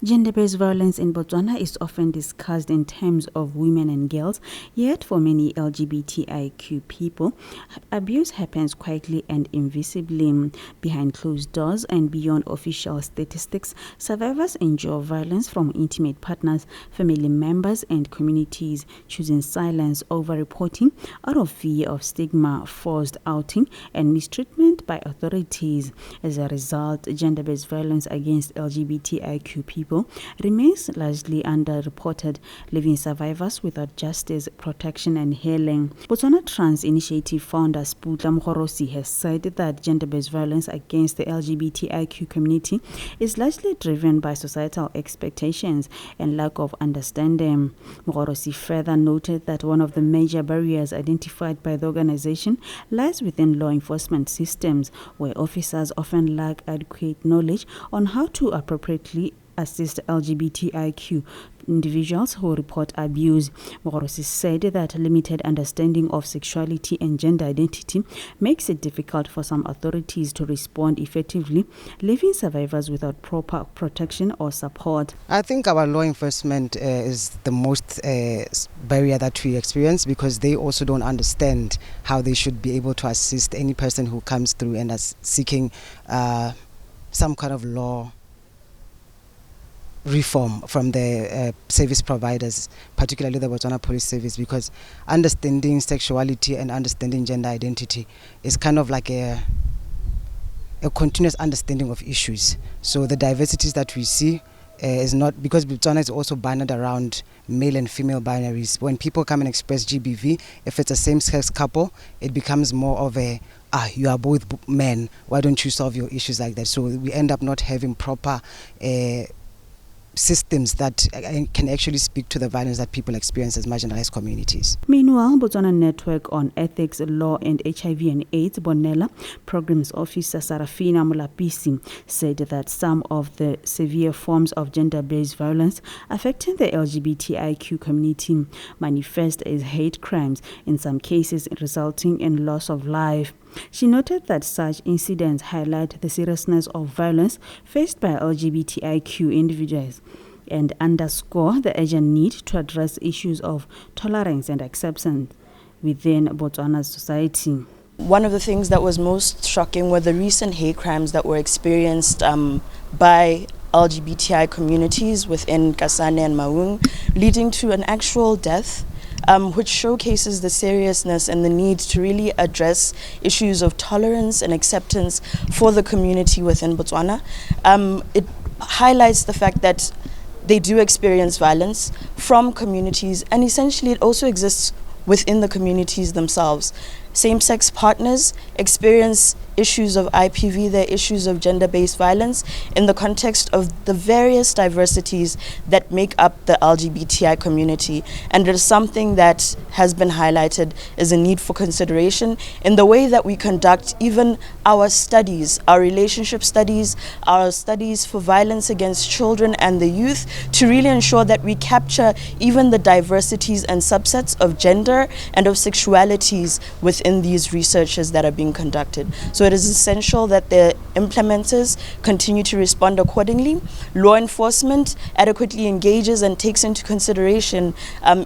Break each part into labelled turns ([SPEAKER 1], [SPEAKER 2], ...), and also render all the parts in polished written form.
[SPEAKER 1] Gender-based violence in Botswana is often discussed in terms of women and girls, yet for many LGBTIQ people, abuse happens quietly and invisibly. Behind closed doors and beyond official statistics, survivors endure violence from intimate partners, family members, and communities, choosing silence over reporting out of fear of stigma, forced outing, and mistreatment by authorities. As a result, gender-based violence against LGBTIQ people remains largely underreported, leaving survivors without justice, protection, and healing. Botswana Trans Initiative founder 𝐒𝐞𝐲𝐝 𝐞𝐫 has said that gender-based violence against the LGBTIQ community is largely driven by societal expectations and lack of understanding. 𝐒𝐲𝐝 further noted that one of the major barriers identified by the organization lies within law enforcement systems, where officers often lack adequate knowledge on how to appropriately assist LGBTIQ individuals who report abuse. 𝐒𝐲𝐝 said that limited understanding of sexuality and gender identity makes it difficult for some authorities to respond effectively, leaving survivors without proper protection or support.
[SPEAKER 2] I think our law enforcement is the most barrier that we experience, because they also don't understand how they should be able to assist any person who comes through and is seeking some kind of law reform from the service providers, particularly the Botswana Police Service, because understanding sexuality and understanding gender identity is kind of like a continuous understanding of issues. So the diversities that we see is not, because Botswana is also bannered around male and female binaries. When people come and express GBV, if it's a same-sex couple, it becomes more of a you are both men, why don't you solve your issues like that? So we end up not having proper systems that can actually speak to the violence that people experience as marginalized communities.
[SPEAKER 1] Meanwhile, Botswana Network on Ethics, Law and HIV and AIDS, Bonella Programs Officer Sarafina Mulapisi, said that some of the severe forms of gender-based violence affecting the LGBTIQ community manifest as hate crimes, in some cases resulting in loss of life. She noted that such incidents highlight the seriousness of violence faced by LGBTIQ individuals and underscore the urgent need to address issues of tolerance and acceptance within Botswana's society.
[SPEAKER 3] One of the things that was most shocking were the recent hate crimes that were experienced by LGBTI communities within Kasane and Maung, leading to an actual death, which showcases the seriousness and the need to really address issues of tolerance and acceptance for the community within Botswana. It highlights the fact that they do experience violence from communities, and essentially it also exists within the communities themselves. Same-sex partners experience issues of IPV, their issues of gender-based violence in the context of the various diversities that make up the LGBTI community. And it is something that has been highlighted as a need for consideration in the way that we conduct even our studies, our relationship studies, our studies for violence against children and the youth, to really ensure that we capture even the diversities and subsets of gender and of sexualities within these researches that are being conducted. So it is essential that the implementers continue to respond accordingly. Law enforcement adequately engages and takes into consideration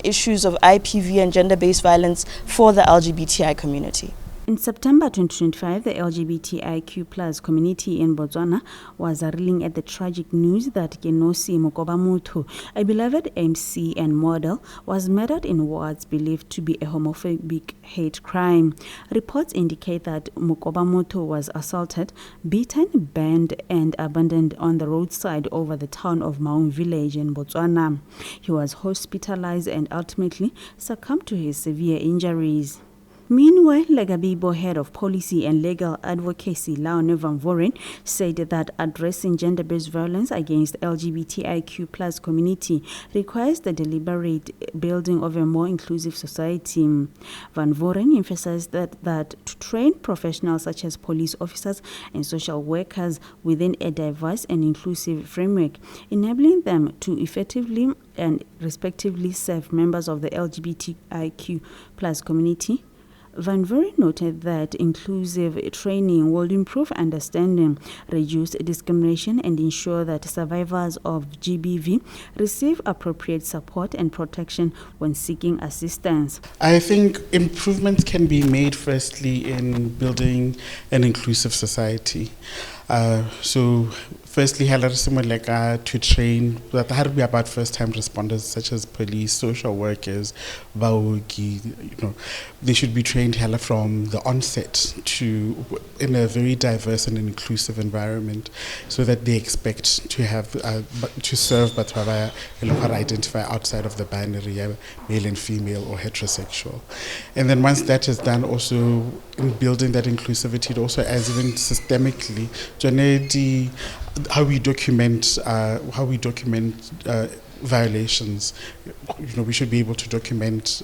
[SPEAKER 3] issues of IPV and gender-based violence for the LGBTI community.
[SPEAKER 1] In September 2025, the LGBTIQ+ community in Botswana was reeling at the tragic news that Kenosi Mokoba-Motho, a beloved MC and model, was murdered in what's believed to be a homophobic hate crime. Reports indicate that Mokoba-Motho was assaulted, beaten, burned, and abandoned on the roadside over the town of Maung village in Botswana. He was hospitalized and ultimately succumbed to his severe injuries. Meanwhile, Legabibo head of policy and legal advocacy Laone Van Voren said that addressing gender-based violence against LGBTIQ+ community requires the deliberate building of a more inclusive society. Van Voren emphasized that to train professionals such as police officers and social workers within a diverse and inclusive framework, enabling them to effectively and respectively serve members of the LGBTIQ+ community Van Vuren noted that inclusive training will improve understanding, reduce discrimination, and ensure that survivors of GBV receive appropriate support and protection when seeking assistance.
[SPEAKER 4] I think improvements can be made firstly in building an inclusive society. So firstly, to train that had to be about first-time responders such as police, social workers, 𝐕𝐢𝐨𝐿𝐄, they should be trained from the onset in a very diverse and inclusive environment, so that they expect to have to serve but identify outside of the binary, male and female or heterosexual. And then once that is done, also in building that inclusivity, it also adds even systemically how we document violations. We should be able to document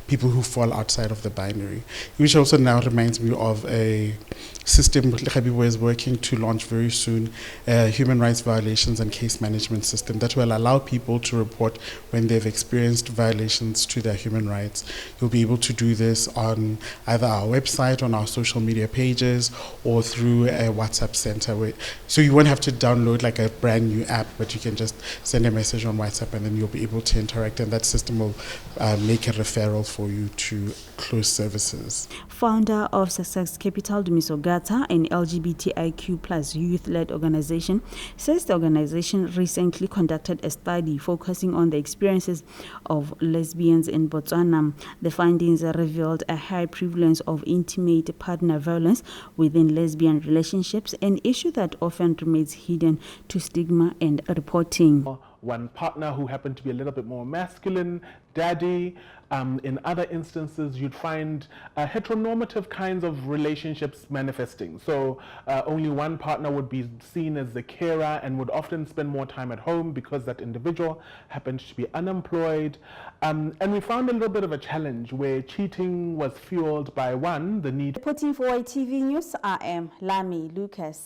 [SPEAKER 4] people who fall outside of the binary, which also now reminds me of a system 𝐿GBTIQ is working to launch very soon, a human rights violations and case management system that will allow people to report when they've experienced violations to their human rights. You'll be able to do this on either our website, on our social media pages, or through a WhatsApp center. So you won't have to download a brand new app, but you can just send a message on WhatsApp and then you'll be able to interact, and that system will make a referral for you to close services.
[SPEAKER 1] Founder of Success Capital, Dumiso Gata, an LGBTIQ plus youth-led organization, says the organization recently conducted a study focusing on the experiences of lesbians in Botswana. The findings revealed a high prevalence of intimate partner violence within lesbian relationships, an issue that often remains hidden to stigma and reporting.
[SPEAKER 5] One partner who happened to be a little bit more masculine, daddy. In other instances, you'd find heteronormative kinds of relationships manifesting. So only one partner would be seen as the carer and would often spend more time at home because that individual happened to be unemployed. And we found a little bit of a challenge where cheating was fueled by, one, the need.
[SPEAKER 1] Reporting for YTV News, I am Lami Lucas.